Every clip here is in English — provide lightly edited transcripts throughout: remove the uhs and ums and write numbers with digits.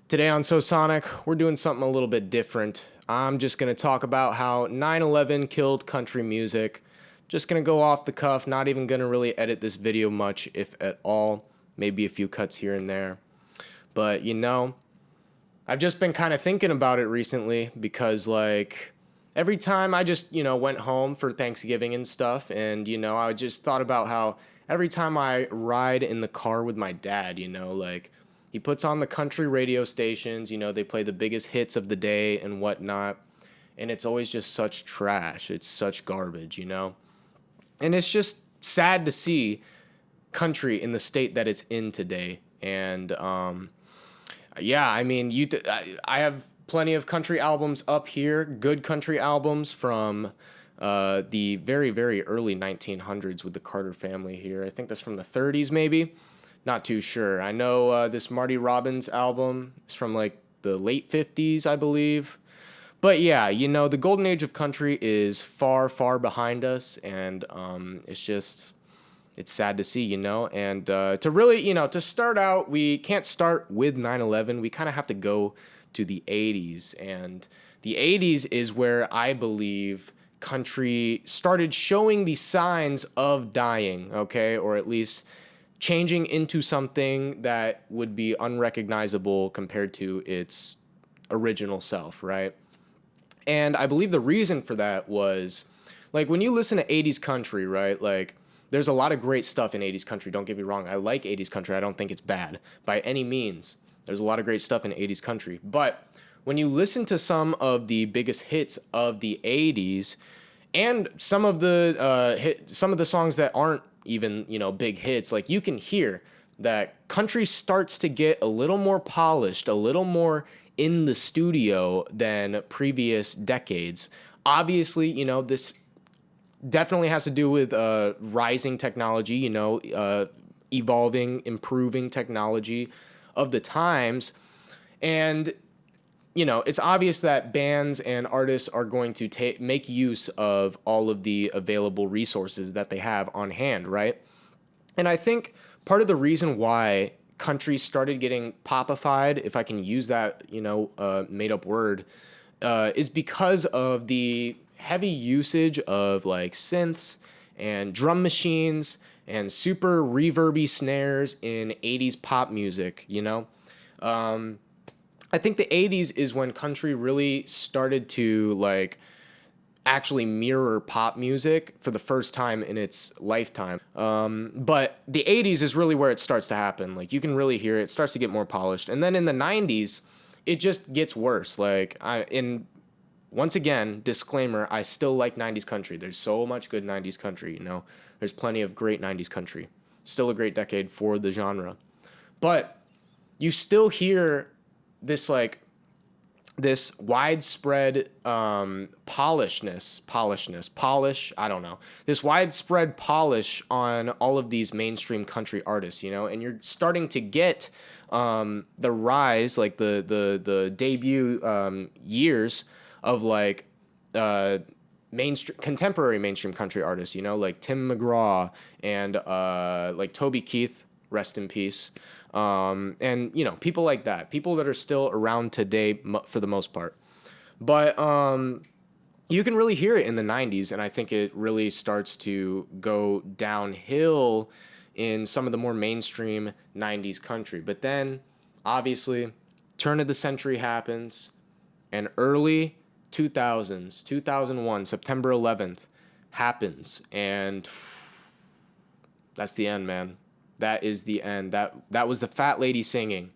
Today on So Sonic, we're doing something a little bit different. I'm just going to talk about how 9/11 killed country music. Just going to go off the cuff, not even going to really edit this video much, if at all. Maybe a few cuts here and there. But, I've just been kind of thinking about it recently because, every time I just, went home for Thanksgiving and stuff, and, I just thought about how every time I ride in the car with my dad, he puts on the country radio stations, they play the biggest hits of the day and whatnot. And it's always just such trash. It's such garbage. And it's just sad to see country in the state that it's in today. And yeah, I mean, I have plenty of country albums up here, good country albums from the very, very early 1900s with the Carter family here. I think that's from the 30s, maybe. Not too sure. I know this Marty Robbins album is from the late 50s, I believe. But yeah, the golden age of country is far, far behind us, and it's sad to see, And to really, to start out, we can't start with 9/11. We kind of have to go to the 80s, and the 80s is where I believe country started showing the signs of dying, okay, or at least changing into something that would be unrecognizable compared to its original self, right? And I believe the reason for that was, when you listen to 80s country, right? There's a lot of great stuff in 80s country. Don't get me wrong. I like 80s country. I don't think it's bad by any means. There's a lot of great stuff in 80s country. But when you listen to some of the biggest hits of the 80s and some of the songs that aren't even, big hits, you can hear that country starts to get a little more polished, a little more in the studio than previous decades. Obviously, this definitely has to do with rising technology, evolving, improving technology of the times. And it's obvious that bands and artists are going to make use of all of the available resources that they have on hand, right? And I think part of the reason why country started getting popified, if I can use that, made up word, is because of the heavy usage of synths and drum machines and super reverby snares in 80s pop music, I think the 80s is when country really started to actually mirror pop music for the first time in its lifetime. But the 80s is really where it starts to happen. You can really hear it. It starts to get more polished. And then in the 90s, it just gets worse. Once again, disclaimer, I still like 90s country. There's so much good 90s country, There's plenty of great 90s country. Still a great decade for the genre. But you still hear this this widespread polish, I don't know. This widespread polish on all of these mainstream country artists, and you're starting to get the rise, the debut years of contemporary mainstream country artists, like Tim McGraw and Toby Keith, rest in peace. And people like that, people that are still around today for the most part. But you can really hear it in the 90s, and I think it really starts to go downhill in some of the more mainstream 90s country. But then, obviously, turn of the century happens, and early 2000s, 2001, September 11th happens, and that's the end, man. That is the end. That was the fat lady singing,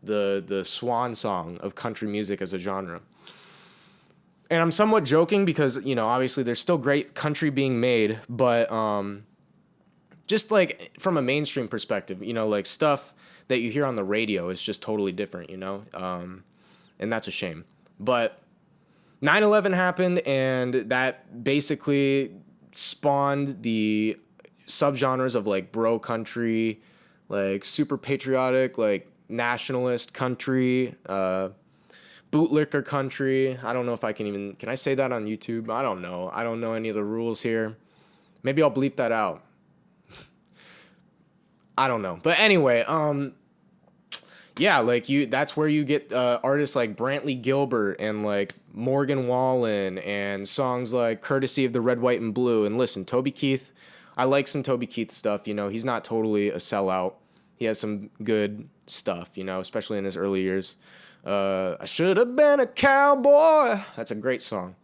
the swan song of country music as a genre. And I'm somewhat joking because, obviously there's still great country being made, but just from a mainstream perspective, stuff that you hear on the radio is just totally different, and that's a shame. But 9/11 happened, and that basically spawned the subgenres of bro country, super patriotic, nationalist country, bootlicker country. I don't know if can I say that on YouTube? I don't know. I don't know any of the rules here. Maybe I'll bleep that out. I don't know. But anyway, Yeah, like that's where you get artists like Brantley Gilbert and like Morgan Wallen and songs like Courtesy of the Red, White, and Blue. And listen, Toby Keith, I like some Toby Keith stuff. You know, he's not totally a sellout. He has some good stuff, you know, especially in his early years. I should have been a cowboy. That's a great song.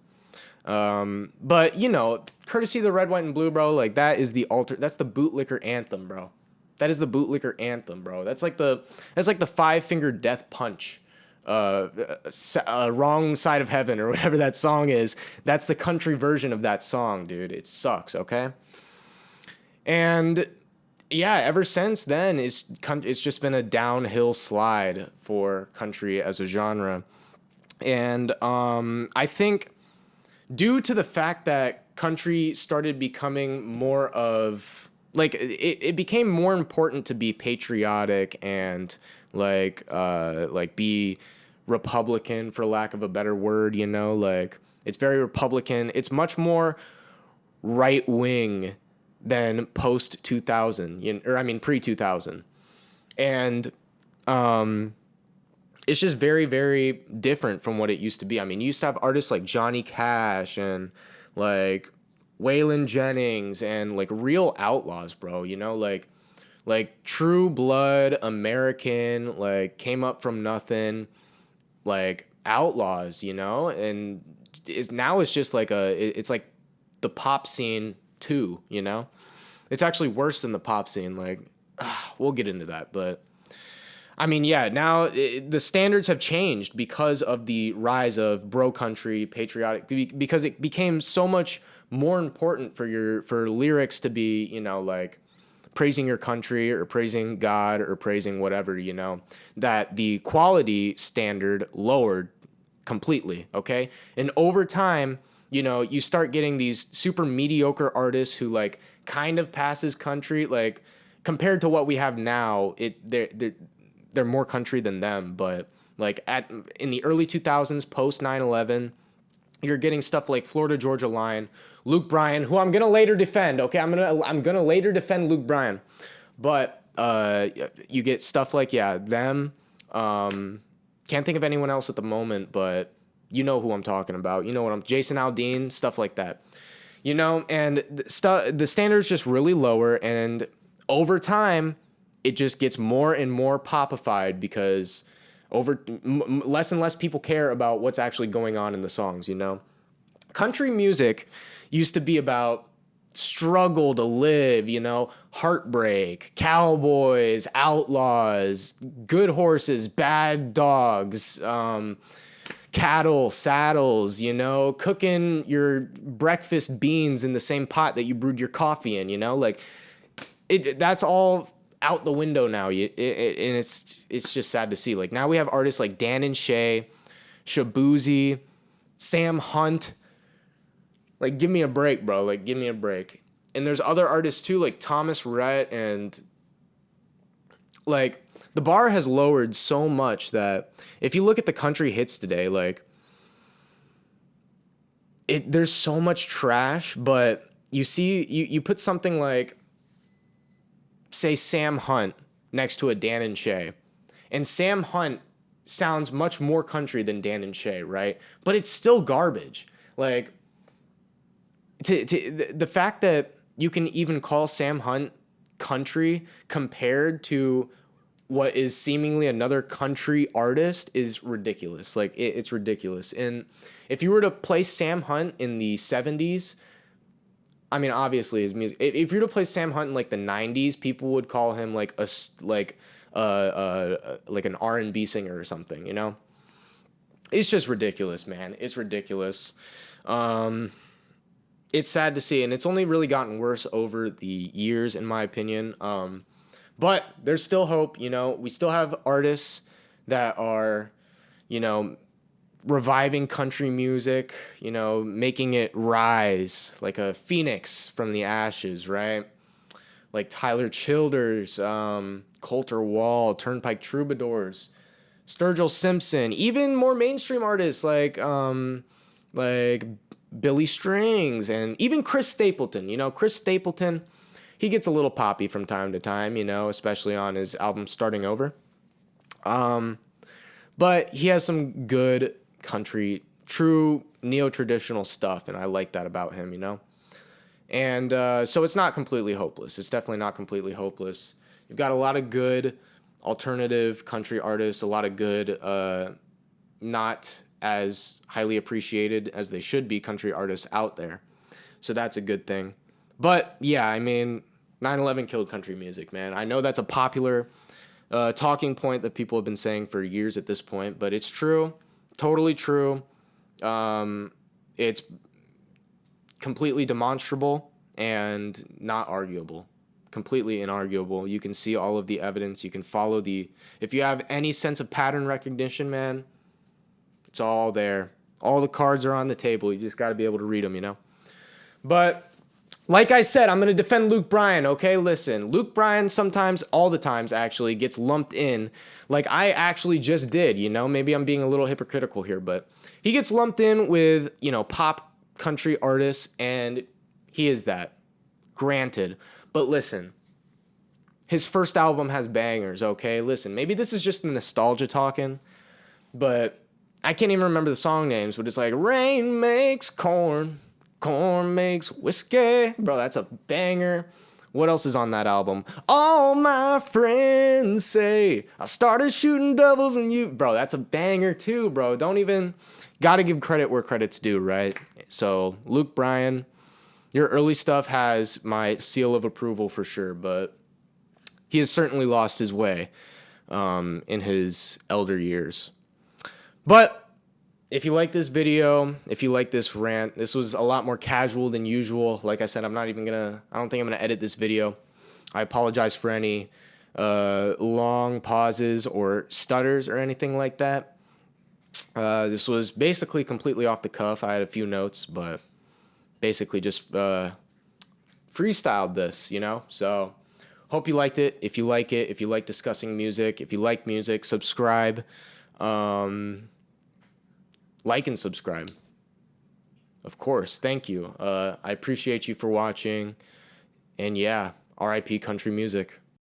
But you know, Courtesy of the Red, White, and Blue, bro, like that's the bootlicker anthem, bro. That is the bootlicker anthem, bro. That's like the five finger death punch. Wrong Side of Heaven or whatever that song is. That's the country version of that song, dude. It sucks, okay? And yeah, ever since then, it's just been a downhill slide for country as a genre. And I think due to the fact that country started becoming more of like it became more important to be patriotic and like be Republican, for lack of a better word, you know, like it's very Republican. It's much more right wing than post 2000, or I mean pre 2000, and it's just very, very different from what it used to be. I mean, you used to have artists like Johnny Cash and like Waylon Jennings and like real outlaws, bro. You know, like true blood American, like came up from nothing, like outlaws. You know, and it's just like it's like the pop scene too. You know, it's actually worse than the pop scene. Like, we'll get into that, but. I mean, yeah, now the standards have changed because of the rise of bro country, patriotic, because it became so much more important for lyrics to be, you know, like praising your country or praising God or praising whatever, you know, that the quality standard lowered completely, okay? And over time, you know, you start getting these super mediocre artists who like kind of passes country, like compared to what we have now, they're more country than them, but like in the early 2000s, post 9/11, you're getting stuff like Florida Georgia Line, Luke Bryan, who I'm gonna later defend. Okay, I'm gonna later defend Luke Bryan, but you get stuff like them. Can't think of anyone else at the moment, but you know who I'm talking about. You know what I'm Jason Aldean, stuff like that. You know, and the standards just really lower, and over time it just gets more and more popified because less and less people care about what's actually going on in the songs, you know? Country music used to be about struggle to live, you know, heartbreak, cowboys, outlaws, good horses, bad dogs, cattle, saddles, you know, cooking your breakfast beans in the same pot that you brewed your coffee in, you know? Like, that's all out the window now, and it's just sad to see. Like now we have artists like Dan and Shay, Shabuzi, Sam Hunt. Like give me a break, bro. Like give me a break. And there's other artists too, like Thomas Rhett, and like the bar has lowered so much that if you look at the country hits today, like there's so much trash, but you put something like say Sam Hunt next to a Dan and Shay, and Sam Hunt sounds much more country than Dan and Shay, right? But it's still garbage. Like the fact that you can even call Sam Hunt country compared to what is seemingly another country artist is ridiculous. Like it's ridiculous. And if you were to place Sam Hunt in the 70s, I mean, obviously his music. If you were to play Sam Hunt in like the 90s, people would call him like an R&B singer or something, you know? It's just ridiculous, man. It's ridiculous. It's sad to see, and it's only really gotten worse over the years, in my opinion. But there's still hope, you know? We still have artists that are, you know, reviving country music, you know, making it rise like a phoenix from the ashes, right? Like Tyler Childers, Coulter Wall, Turnpike Troubadours, Sturgill Simpson, even more mainstream artists like Billy Strings, and even Chris Stapleton. You know, Chris Stapleton, he gets a little poppy from time to time, you know, especially on his album Starting Over. But he has some good country, true neo-traditional stuff, and I like that about him, you know? And so it's not completely hopeless. It's definitely not completely hopeless. You've got a lot of good alternative country artists, a lot of good, not as highly appreciated as they should be country artists out there. So that's a good thing. But yeah, I mean, 9/11 killed country music, man. I know that's a popular talking point that people have been saying for years at this point, but it's true, totally true. It's completely demonstrable and not arguable, completely inarguable. You can see all of the evidence. You can follow if you have any sense of pattern recognition, man, it's all there. All the cards are on the table. You just got to be able to read them, you know? But like I said, I'm going to defend Luke Bryan, okay? Listen, Luke Bryan sometimes, all the times actually, gets lumped in like I actually just did, you know? Maybe I'm being a little hypocritical here, but he gets lumped in with, you know, pop country artists, and he is that. Granted. But listen, his first album has bangers, okay? Listen, maybe this is just the nostalgia talking, but I can't even remember the song names, but it's like, rain makes corn. Corn makes whiskey. Bro, that's a banger. What else is on that album? All my friends say I started shooting doubles when you... Bro, that's a banger too, bro. Don't even... Gotta give credit where credit's due, right? So, Luke Bryan, your early stuff has my seal of approval for sure, but he has certainly lost his way in his elder years. But if you like this video, if you like this rant, this was a lot more casual than usual. Like I said, I don't think I'm gonna edit this video. I apologize for any long pauses or stutters or anything like that. This was basically completely off the cuff. I had a few notes, but basically just freestyled this, you know? So hope you liked it. If you like it, if you like discussing music, if you like music, subscribe. Like and subscribe. Of course. Thank you. I appreciate you for watching. And yeah, RIP country music.